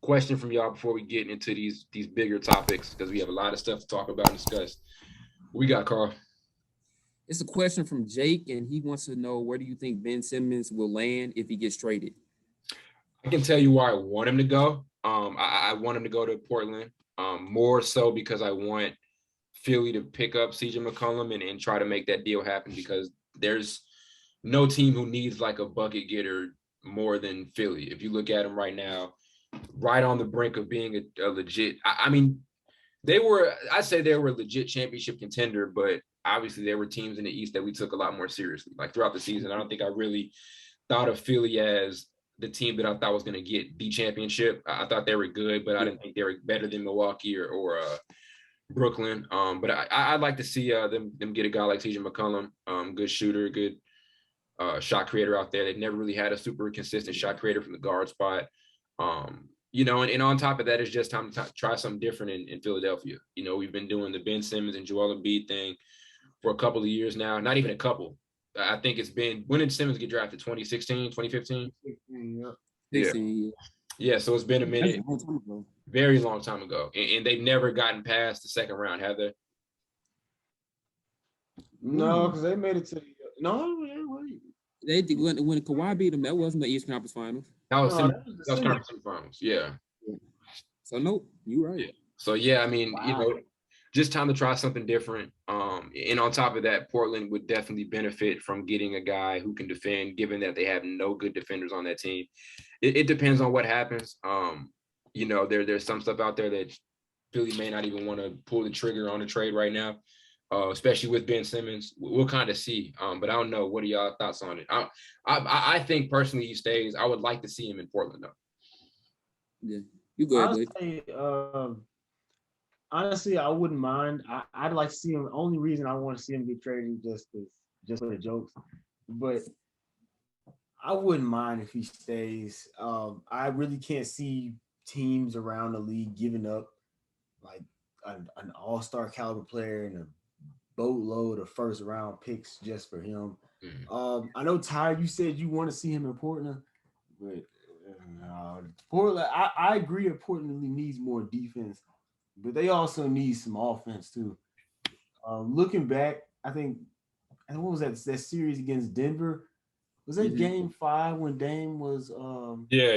question from y'all before we get into these bigger topics, because we have a lot of stuff to talk about and discuss. What we got, Carl? It's a question from Jake, and he wants to know, where do you think Ben Simmons will land if he gets traded? I can tell you where I want him to go. I want him to go to Portland, more so because I want Philly to pick up CJ McCollum and try to make that deal happen, because there's no team who needs like a bucket getter more than Philly. If you look at them right now, right on the brink of being a legit, I mean, I'd say they were a legit championship contender, but obviously there were teams in the East that we took a lot more seriously. Like throughout the season, I don't think I really thought of Philly as the team that I thought was going to get the championship. I thought they were good, but I didn't think they were better than Milwaukee or Brooklyn. But I'd like to see them get a guy like CJ McCollum, good shooter, good shot creator out there. They've never really had a super consistent shot creator from the guard spot. And on top of that, it's just time to try something different in Philadelphia. We've been doing the Ben Simmons and Joel Embiid thing for a couple of years now, not even a couple. I think it's been, when did Simmons get drafted? 2016, 2015? 16, yeah. So it's been a minute. That's a long time ago. Very long time ago. And they've never gotten past the second round, have they? No, because they made it to They did, when Kawhi beat them, that wasn't the Eastern Conference Finals. That was conference finals. Yeah. So nope, you're right. Yeah. So yeah, I mean, just time to try something different. And on top of that, Portland would definitely benefit from getting a guy who can defend, given that they have no good defenders on that team. It depends on what happens. There's some stuff out there that Philly may not even want to pull the trigger on the trade right now, especially with Ben Simmons. We'll kind of see. But I don't know. What are y'all thoughts on it? I think personally he stays. I would like to see him in Portland though. Yeah, you go ahead. Honestly, I wouldn't mind. I'd like to see him. The only reason I want to see him get traded just for the jokes, but I wouldn't mind if he stays. I really can't see teams around the league giving up like an all-star caliber player and a boatload of first round picks just for him. Mm-hmm. I know, Ty, you said you want to see him in Portland, but Portland. I agree that Portland needs more defense, but they also need some offense too. Looking back, I think, and what was that series against Denver? Was that Game 5 when Dame was? Yeah.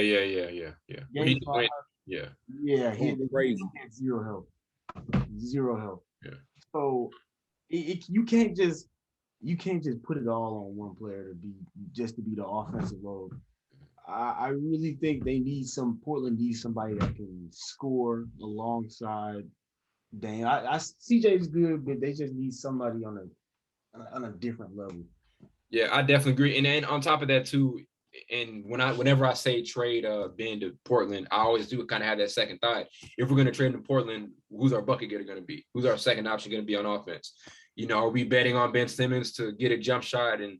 Game 5. Yeah. He had zero help. Yeah. So you can't just put it all on one player to be the offensive load. I really think Portland needs somebody that can score alongside Dame. CJ is good, but they just need somebody on a different level. Yeah, I definitely agree. And then on top of that too, and whenever I say trade Ben to Portland, I always do kind of have that second thought. If we're going to trade to Portland, who's our bucket getter going to be? Who's our second option going to be on offense? Are we betting on Ben Simmons to get a jump shot and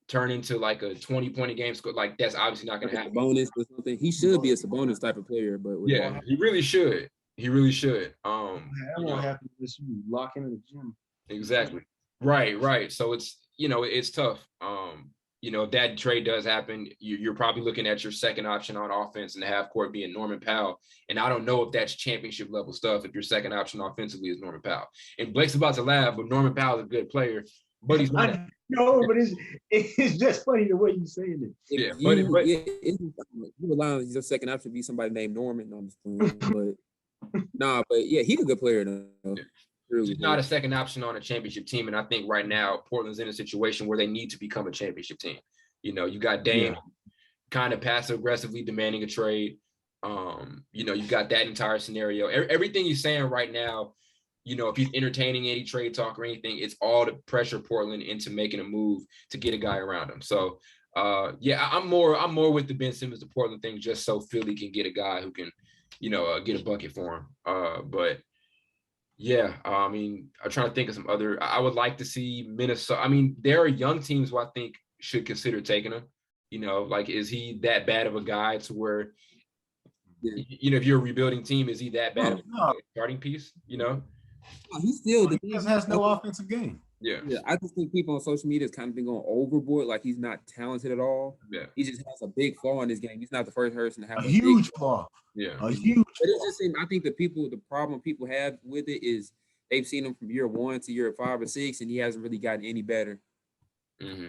turn into like a 20-point game score? Like that's obviously not going to happen. Bonus or something. He should be a Sabonis type of player, but yeah, he really should. He really should. That won't happen unless you lock into the gym. Exactly. Right. So it's tough. If that trade does happen, you're probably looking at your second option on offense in the half court being Norman Powell. And I don't know if that's championship level stuff if your second option offensively is Norman Powell. And Blake's about to laugh, but Norman Powell's a good player, but he's not. No, but it's just funny the way you saying it. Yeah, you rely on your second option to be somebody named Norman on the team, but he's a good player though. Yeah. He's not a second option on a championship team, and I think right now Portland's in a situation where they need to become a championship team. You got Dame kind of passive aggressively demanding a trade. You've got that entire scenario. Everything he's saying right now, if he's entertaining any trade talk or anything, it's all to pressure Portland into making a move to get a guy around him. So, I'm more with the Ben Simmons to Portland thing, just so Philly can get a guy who can, get a bucket for him. But yeah, I'm trying to think of some other. I would like to see Minnesota. There are young teams who I think should consider taking him. Is he that bad of a guy to where, if you're a rebuilding team, is he that bad of a starting piece? He still has no offensive game. Yeah. Yeah, I just think people on social media has kind of been going overboard. Like he's not talented at all. Yeah. He just has a big flaw in his game. He's not the first person to have A a huge big flaw. Yeah. A huge But it's flaw. just I think the problem people have with it is they've seen him from year 1 to year 5 or 6, and he hasn't really gotten any better.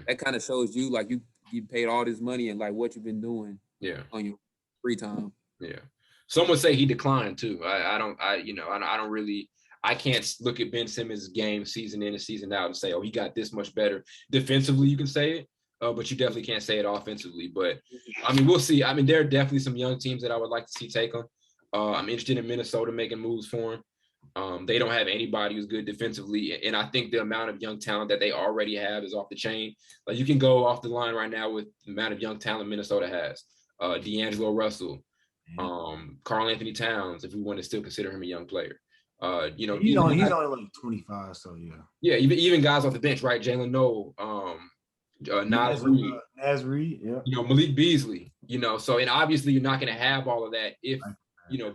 That kind of shows you like you paid all this money and like what you've been doing on your free time. Yeah. Some would say he declined too. I don't really, I can't look at Ben Simmons' game season in and season out and say, oh, he got this much better. Defensively, you can say it, but you definitely can't say it offensively. But I mean, we'll see. I mean, there are definitely some young teams that I would like to see take him. I'm interested in Minnesota making moves for him. They don't have anybody who's good defensively, and I think the amount of young talent that they already have is off the chain. Like you can go off the line right now with the amount of young talent Minnesota has. D'Angelo Russell, Karl Anthony Towns, if we want to still consider him a young player. He's only like 25, so yeah. Yeah, even guys off the bench, right? Jalen Noel, Naz Reid, yeah. Malik Beasley, so and obviously you're not going to have all of that if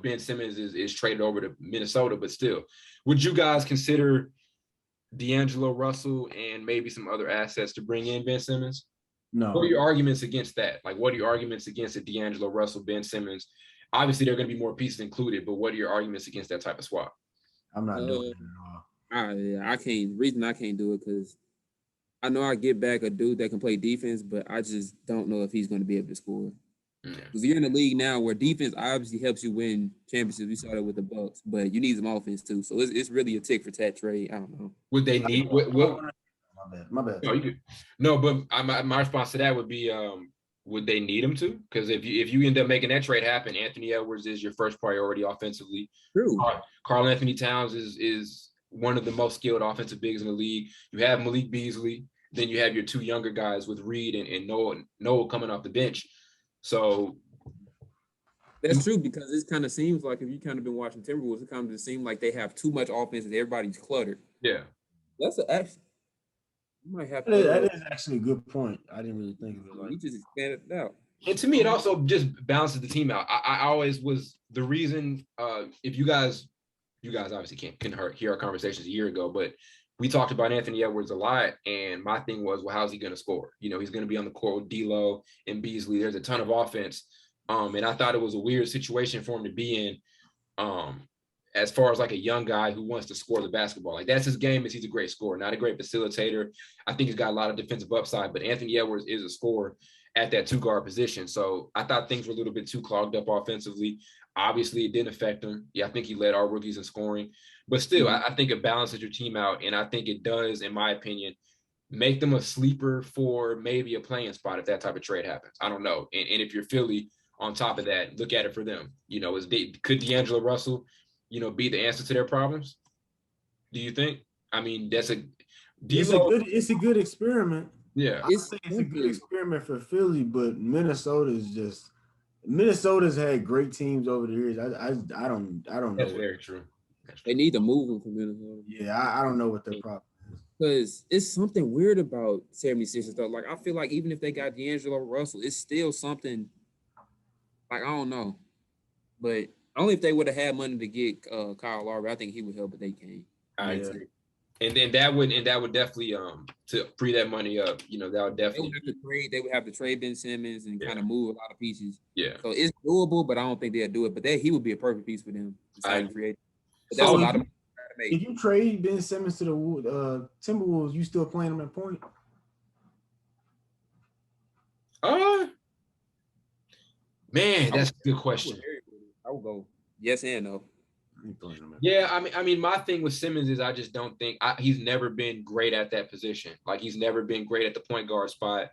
Ben Simmons is traded over to Minnesota, but still, would you guys consider D'Angelo Russell and maybe some other assets to bring in Ben Simmons? No. What are your arguments against that? Like, what are your arguments against a D'Angelo Russell, Ben Simmons? Obviously, there are going to be more pieces included, but what are your arguments against that type of swap? I'm not doing it at all. I can't. Reason I can't do it because I know I get back a dude that can play defense, but I just don't know if he's going to be able to score. Because you're in a league now where defense obviously helps you win championships. We saw that with the Bucks, but you need some offense too. So it's really a tick for tat trade. I don't know. Would they need what? My bad. No, but my response to that would be, would they need him to? Because if you end up making that trade happen, Anthony Edwards is your first priority offensively. True. Karl Anthony Towns is one of the most skilled offensive bigs in the league. You have Malik Beasley. Then you have your two younger guys with Reed and Noel coming off the bench. So that's true because it kind of seems like if you kind of been watching Timberwolves, it kind of seems like they have too much offense and everybody's cluttered. Yeah, that's actually you might have to. That is actually a good point. I didn't really think of it like. You just expanded it out. And to me, it also just balances the team out. I always was the reason. If you guys obviously can't hear our conversations a year ago, but we talked about Anthony Edwards a lot, and my thing was, well, how's he going to score? He's going to be on the court with D'Lo and Beasley. There's a ton of offense, and I thought it was a weird situation for him to be in, as far as like a young guy who wants to score the basketball. Like that's his game. He's a great scorer, not a great facilitator. I think he's got a lot of defensive upside, but Anthony Edwards is a scorer at that two guard position. So I thought things were a little bit too clogged up offensively. Obviously, it didn't affect him. Yeah, I think he led our rookies in scoring. But still, I think it balances your team out. And I think it does, in my opinion, make them a sleeper for maybe a playing spot if that type of trade happens. I don't know. And if you're Philly, on top of that, look at it for them. Could D'Angelo Russell, be the answer to their problems? Do you think? I mean, it's a good experiment. Yeah. It's a good experiment for Philly, but Minnesota's had great teams over the years. I don't know. That's very true. They need to move him from Minnesota. Yeah, I don't know what their problem is. Because it's something weird about 76ers though. Like I feel like even if they got D'Angelo Russell, it's still something like I don't know. But only if they would have had money to get Kyle Lowry, I think he would help, but they can't. I agree. And then that would definitely to free that money up, that would definitely they would have to trade Ben Simmons and kind of move a lot of pieces. Yeah. So it's doable, but I don't think they'll do it. But he would be a perfect piece for them. But that's a lot of money to make. If you trade Ben Simmons to the Timberwolves, you still playing him at point? Man, that's a good question. I would go yes and no. Yeah, I mean, my thing with Simmons is I just don't think he's never been great at that position. Like he's never been great at the point guard spot.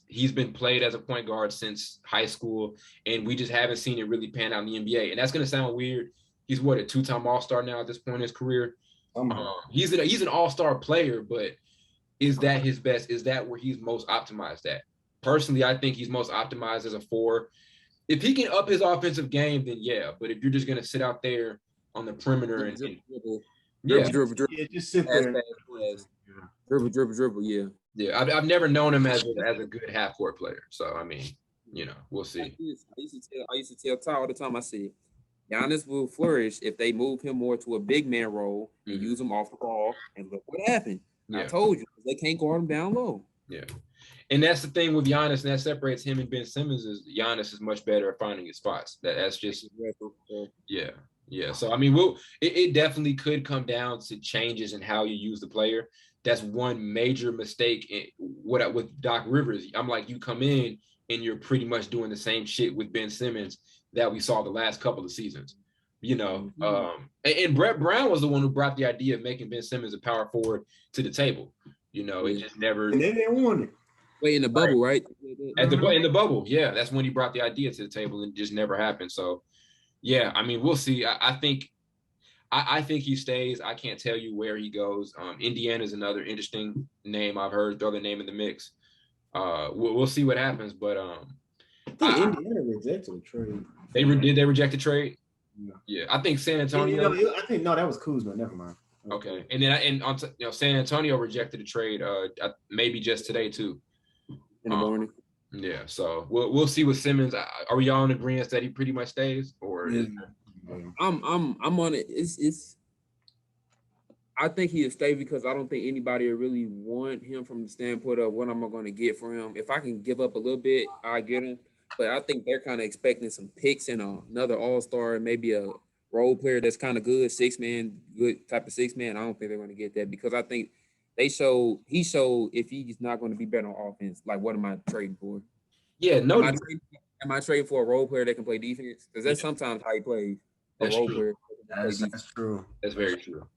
He's been played as a point guard since high school, and we just haven't seen it really pan out in the NBA. And that's gonna sound weird. He's a two-time All-Star now at this point in his career. He's an All-Star player, but is that his best? Is that where he's most optimized at? Personally, I think he's most optimized as a 4. If he can up his offensive game, then yeah. But if you're just gonna sit out there on the perimeter and dribble, yeah, just sit there, dribble, yeah. Yeah, I've never known him as a good half-court player. So I mean, we'll see. I used to tell Ty all the time. I said, Giannis will flourish if they move him more to a big man role and use him off the ball. And look what happened. Yeah. I told you they can't guard him down low. Yeah. And that's the thing with Giannis, and that separates him and Ben Simmons is Giannis is much better at finding his spots. That's just yeah. Yeah. So I mean, it definitely could come down to changes in how you use the player. That's one major mistake with Doc Rivers. I'm like, you come in and you're pretty much doing the same shit with Ben Simmons that we saw the last couple of seasons. You know, and Brett Brown was the one who brought the idea of making Ben Simmons a power forward to the table. You know, it just never. And they didn't want it. Wait, in the bubble, right? In the bubble, yeah, that's when he brought the idea to the table, and it just never happened. So, yeah, I mean, we'll see. I think he stays. I can't tell you where he goes. Indiana is another interesting name I've heard. Throw the name in the mix. We'll see what happens. But I think Indiana rejected the trade. Did they reject the trade? Yeah. I think San Antonio. I think that was Kuzma. Never mind. Okay, and then San Antonio rejected the trade. Maybe just today too. In the morning. Yeah, so we'll see with Simmons. Are we all in agreement that he pretty much stays, or? I'm on it. It's. I think he'll stay because I don't think anybody will really want him from the standpoint of what am I going to get for him. If I can give up a little bit, I get him. But I think they're kind of expecting some picks and another all-star, maybe a role player that's kind of good, good type of 6-man. I don't think they're going to get that because I think he showed if he's not going to be better on offense, like what am I trading for? Yeah, no. Am I trading for a role player that can play defense? Because that's sometimes how he plays. That's true. That's true. That's very true.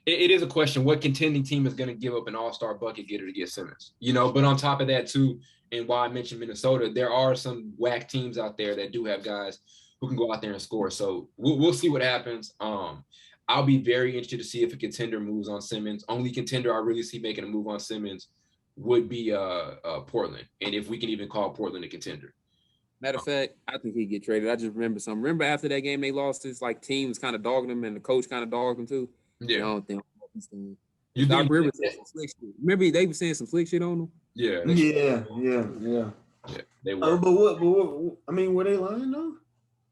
It is a question. What contending team is going to give up an all-star bucket getter to get Simmons? You know, but on top of that too, and why I mentioned Minnesota, there are some whack teams out there that do have guys who can go out there and score. So we'll see what happens. I'll be very interested to see if a contender moves on Simmons. Only contender I really see making a move on Simmons would be Portland, and if we can even call Portland a contender. Matter of fact, I think he'd get traded. I just remember something. Remember after that game they lost, this like team was kind of dogging him, and the coach kind of dogged him too. Yeah, I don't think he's doing. Doc Rivers said some slick shit. Remember they were saying some slick shit on him. Yeah. They were. But what? I mean, were they lying though?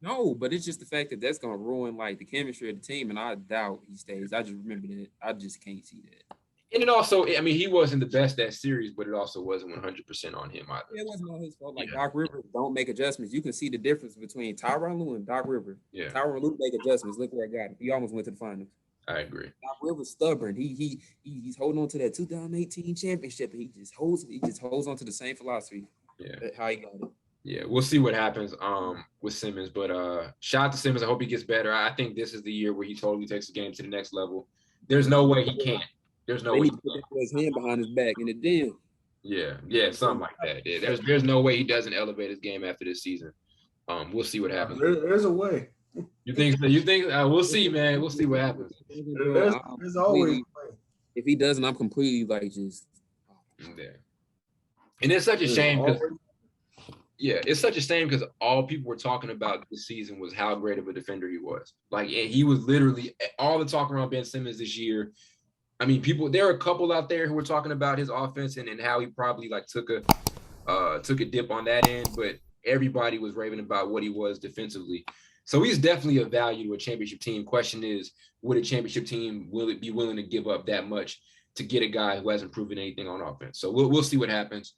No, but it's just the fact that that's gonna ruin like the chemistry of the team, and I doubt he stays. I just remember that. I just can't see that. And it also, I mean, he wasn't the best that series, but it also wasn't 100% on him either. It wasn't on his fault. Like Doc Rivers don't make adjustments. You can see the difference between Tyronn Lue and Doc Rivers. Yeah. Tyronn Lue make adjustments. Look where I got him. He almost went to the finals. I agree. Doc Rivers stubborn. He's holding on to that 2018 championship. And he just holds on to the same philosophy. Yeah. How he got it. Yeah, we'll see what happens with Simmons. But shout out to Simmons. I hope he gets better. I think this is the year where he totally takes the game to the next level. There's no way he can't. There's no way he put his hand behind his back in the den. Yeah, something like that. Yeah, there's no way he doesn't elevate his game after this season. We'll see what happens. There's a way. You think? We'll see, man. We'll see what happens. There's always a way. If he doesn't, I'm completely like just. Yeah. And it's such a shame because. Yeah, it's such a shame because all people were talking about this season was how great of a defender he was. Like, and he was literally all the talk around Ben Simmons this year. I mean, there are a couple out there who were talking about his offense and how he probably like took a dip on that end, but everybody was raving about what he was defensively. So he's definitely a value to a championship team. Question is, would a championship team be willing to give up that much to get a guy who hasn't proven anything on offense? So we'll see what happens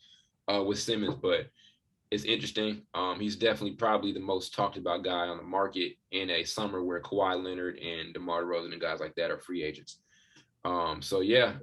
with Simmons, but it's interesting. He's definitely probably the most talked about guy on the market in a summer where Kawhi Leonard and DeMar DeRozan and guys like that are free agents. So yeah,